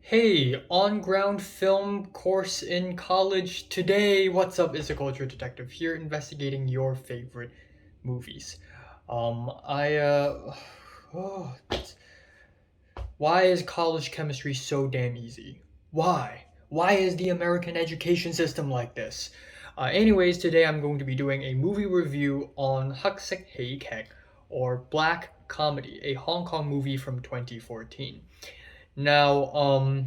Hey, on ground film course in college today. What's up? It's a culture detective here investigating your favorite movies. I oh, why is college chemistry so damn easy? Why? Why is the American education system like this? Anyways, today I'm going to be doing a movie review on黑色喜劇 or Black Comedy, a Hong Kong movie from 2014. Now,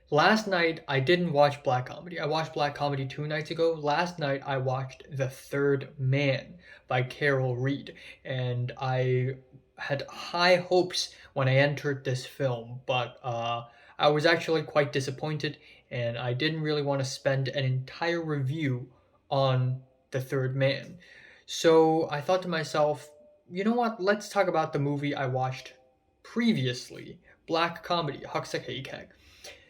last night I didn't watch Black Comedy. I watched Black Comedy 2 nights ago. Last night I watched The Third Man by Carol Reed, and I had high hopes when I entered this film, but I was actually quite disappointed, and I didn't really want to spend an entire review on The Third Man. So I thought to myself, you know what? Let's talk about the movie I watched previously, Black Comedy, Haksak Heikek.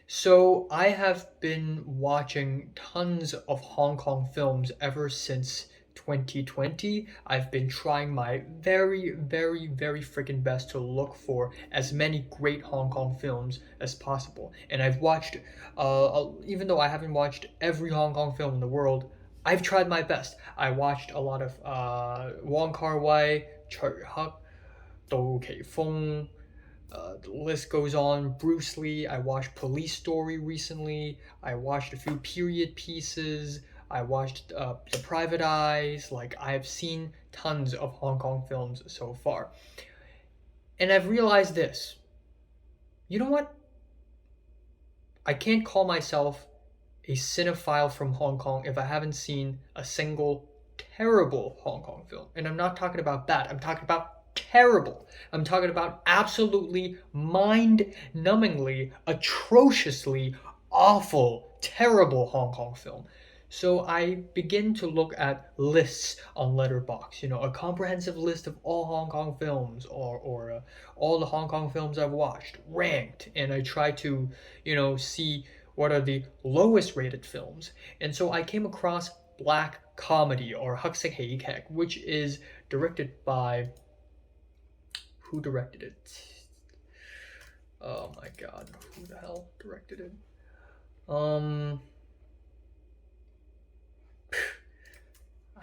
So I have been watching tons of Hong Kong films ever since 2020. I've been trying my very, very, very freaking best to look for as many great Hong Kong films as possible. And I've watched, even though I haven't watched every Hong Kong film in the world, I've tried my best. I watched a lot of Wong Kar-wai, Choi Huk, Do Kei Fong, the list goes on. Bruce Lee. I watched Police Story recently. I watched a few period pieces. I watched The Private Eyes. Like, I've seen tons of Hong Kong films so far. And I've realized this. You know what? I can't call myself a cinephile from Hong Kong if I haven't seen a single terrible Hong Kong film. And I'm not talking about bad, I'm talking about terrible. I'm talking about absolutely mind numbingly, atrociously awful, terrible Hong Kong film. So I begin to look at lists on Letterboxd, a comprehensive list of all Hong Kong films or all the Hong Kong films I've watched, ranked, and I try to, see what are the lowest rated films. And so I came across Black Comedy or Haksak Heikek, which is directed by who directed it? Oh my god, who the hell directed it?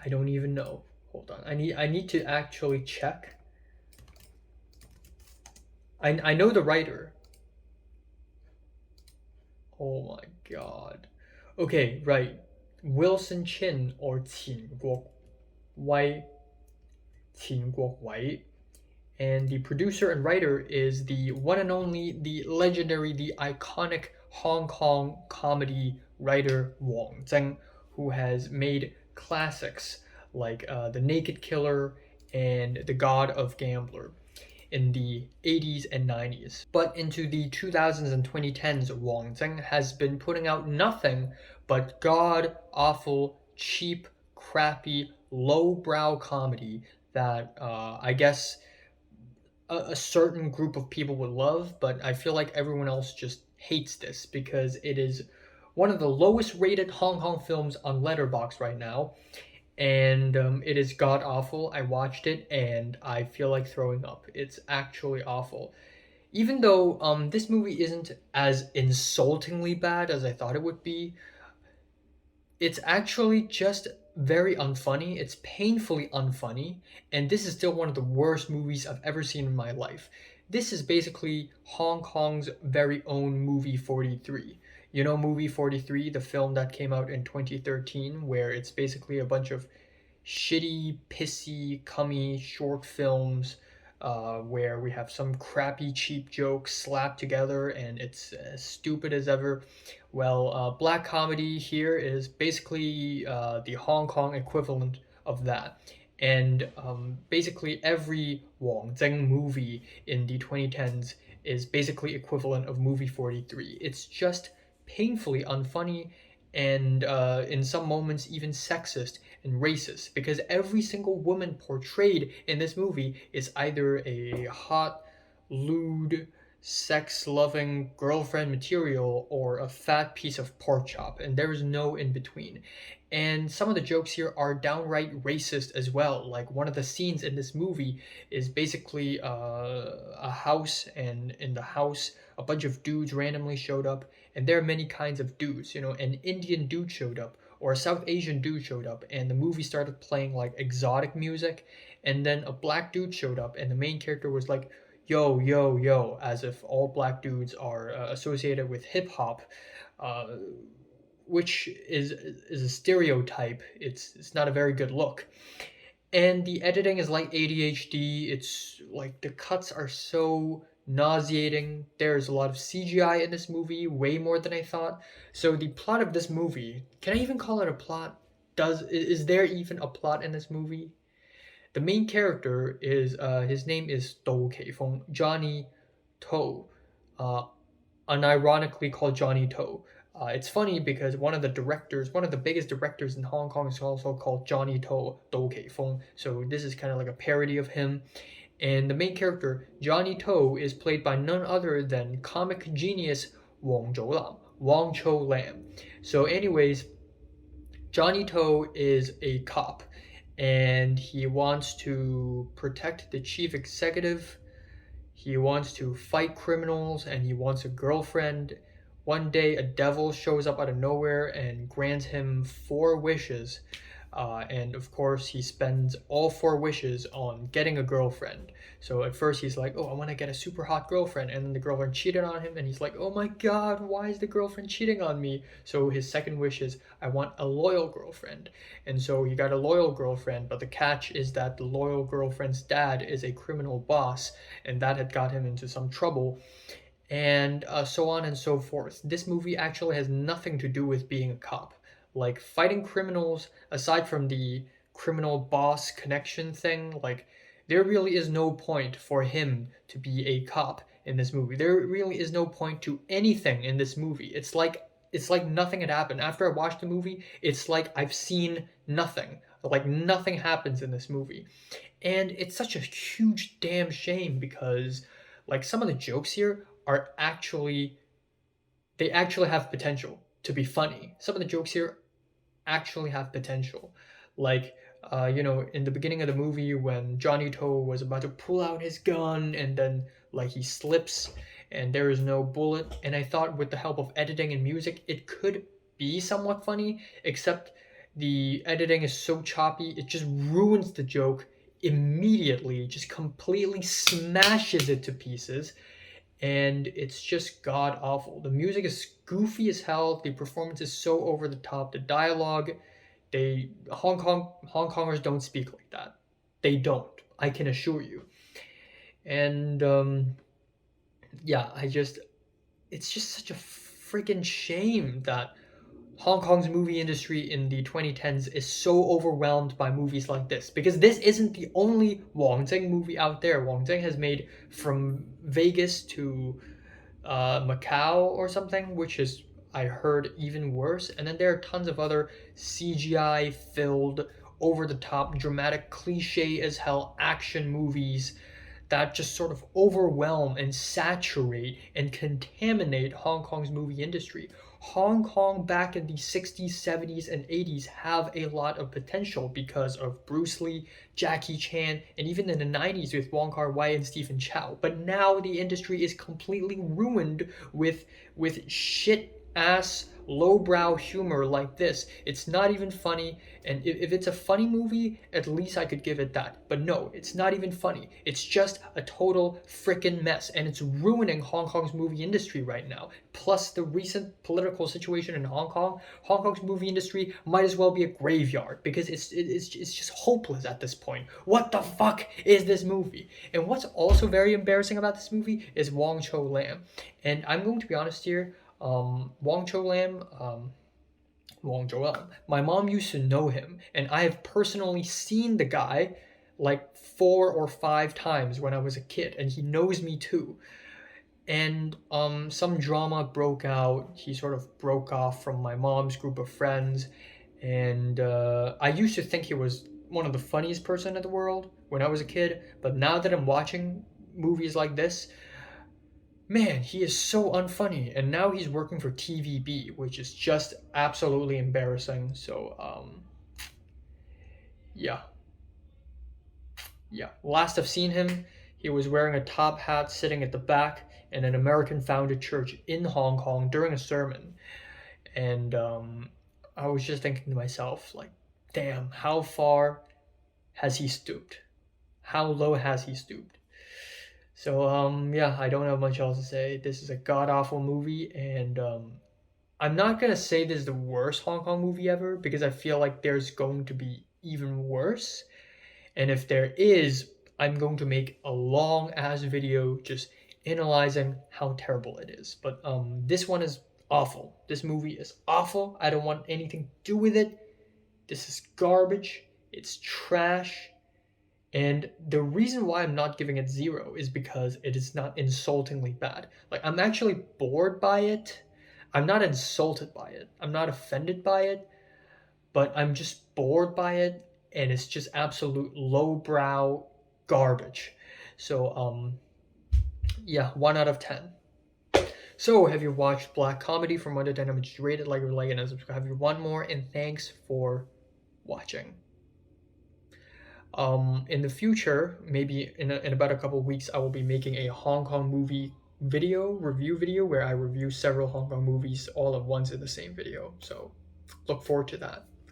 I don't even know. Hold on. I need to actually check. I know the writer. Oh my god. Okay, right. Wilson Chin or Qin Guokwei. Qin Guokwei. And the producer and writer is the one and only, the legendary, the iconic Hong Kong comedy writer Wong Zheng, who has made classics like The Naked Killer and The God of Gambler in the 80s and 90s. But into the 2000s and 2010s, Wong Zheng has been putting out nothing but god awful, cheap, crappy, lowbrow comedy that I guess a certain group of people would love, but I feel like everyone else just hates this because it is one of the lowest rated Hong Kong films on Letterboxd right now, and it is god awful. I watched it and I feel like throwing up. It's actually awful. Even though this movie isn't as insultingly bad as I thought it would be, it's actually just very unfunny. It's painfully unfunny, and this is still one of the worst movies I've ever seen in my life. This is basically Hong Kong's very own movie 43. You know, movie 43, the film that came out in 2013, where it's basically a bunch of shitty, pissy, cummy short films where we have some crappy, cheap jokes slapped together and it's as stupid as ever. Well, Black Comedy here is basically the Hong Kong equivalent of that. And basically every Wong Zheng movie in the 2010s is basically equivalent of movie 43. It's just painfully unfunny and in some moments even sexist and racist because every single woman portrayed in this movie is either a hot, lewd, sex-loving girlfriend material or a fat piece of pork chop, and there is no in between. And some of the jokes here are downright racist as well. Like one of the scenes in this movie is basically a house, and in the house, a bunch of dudes randomly showed up, and there are many kinds of dudes. You know, an Indian dude showed up, or a South Asian dude showed up, and the movie started playing like exotic music, and then a black dude showed up, and the main character was like, "Yo, yo, yo," as if all black dudes are associated with hip hop. Uh, which is a stereotype. It's not a very good look. And the editing is like ADHD. It's like the cuts are so nauseating. There's a lot of CGI in this movie, way more than I thought. So the plot of this movie, can I even call it a plot? Is there even a plot in this movie? The main character is his name is Do Keifeng, Johnny To, uh, unironically called Johnny To. It's funny because one of the directors, one of the biggest directors in Hong Kong, is also called Johnny To Do Keifeng. So this is kind of like a parody of him. And the main character, Johnny To, is played by none other than comic genius Wong Cho-Lam. So, anyways, Johnny To is a cop, and he wants to protect the chief executive. He wants to fight criminals, and he wants a girlfriend. One day, a devil shows up out of nowhere and grants him 4 wishes. And of course, he spends all 4 wishes on getting a girlfriend. So at first, he's like, "Oh, I want to get a super hot girlfriend." And then the girlfriend cheated on him, and he's like, "Oh my god, why is the girlfriend cheating on me?" So his second wish is, "I want a loyal girlfriend." And so he got a loyal girlfriend, but the catch is that the loyal girlfriend's dad is a criminal boss, and that had got him into some trouble, and so on and so forth. This movie actually has nothing to do with being a cop. Like fighting criminals, aside from the criminal boss connection thing, like there really is no point for him to be a cop in this movie. There really is no point to anything in this movie. It's like nothing had happened. After I watched the movie, it's like I've seen nothing. Like nothing happens in this movie. And it's such a huge damn shame because like some of the jokes here are actually they actually have potential to be funny. Some of the jokes here actually have potential. Like, in the beginning of the movie when Johnny To was about to pull out his gun and then like he slips and there is no bullet. And I thought with the help of editing and music, it could be somewhat funny, except the editing is so choppy, it just ruins the joke immediately, just completely smashes it to pieces, and it's just god awful. The music is goofy as hell. The performance is so over the top. The dialogue, Hong Kongers don't speak like that. They don't. I can assure you. And yeah, it's just such a freaking shame that Hong Kong's movie industry in the 2010s is so overwhelmed by movies like this, because this isn't the only Wong Jing movie out there. Wong Jing has made From Vegas to Macau or something, which is, I heard, even worse. And then there are tons of other CGI filled, over the top, dramatic, cliche as hell action movies that just sort of overwhelm and saturate and contaminate Hong Kong's movie industry. Hong Kong back in the 60s, 70s, and 80s have a lot of potential because of Bruce Lee, Jackie Chan, and even in the 90s with Wong Kar-wai and Stephen Chow. But now the industry is completely ruined with shit ass lowbrow humor like this. It's not even funny, and if it's a funny movie, at least I could give it that. But no, it's not even funny. It's just a total freaking mess, and it's ruining Hong Kong's movie industry right now. Plus the recent political situation in Hong Kong's movie industry might as well be a graveyard because it's just hopeless at this point. What the fuck is this movie? And what's also very embarrassing about this movie is Wong Cho-Lam. And I'm going to be honest here, Wong Cho-Lam, my mom used to know him, and I have personally seen the guy like 4 or 5 times when I was a kid, and he knows me too. And some drama broke out. He sort of broke off from my mom's group of friends, and I used to think he was one of the funniest person in the world when I was a kid, but now that I'm watching movies like this, man, he is so unfunny. And now he's working for TVB, which is just absolutely embarrassing. So, yeah, yeah. Last I've seen him, he was wearing a top hat sitting at the back in an American founded church in Hong Kong during a sermon. And I was just thinking to myself, like, damn, how far has he stooped? How low has he stooped? So yeah, I don't have much else to say. This is a god awful movie, and I'm not gonna say this is the worst Hong Kong movie ever because I feel like there's going to be even worse. And if there is, I'm going to make a long ass video just analyzing how terrible it is. But this one is awful. This movie is awful. I don't want anything to do with it. This is garbage. It's trash. And the reason why I'm not giving it 0 is because it is not insultingly bad. Like, I'm actually bored by it. I'm not insulted by it. I'm not offended by it, but I'm just bored by it, and it's just absolute lowbrow garbage. So, yeah, 1 out of 10. So, have you watched Black Comedy? From 1 to 10, how much you rate it? Like, and subscribe. Have you one more? And thanks for watching. In the future, maybe in about a couple of weeks, I will be making a Hong Kong movie review video where I review several Hong Kong movies all at once in the same video. So look forward to that.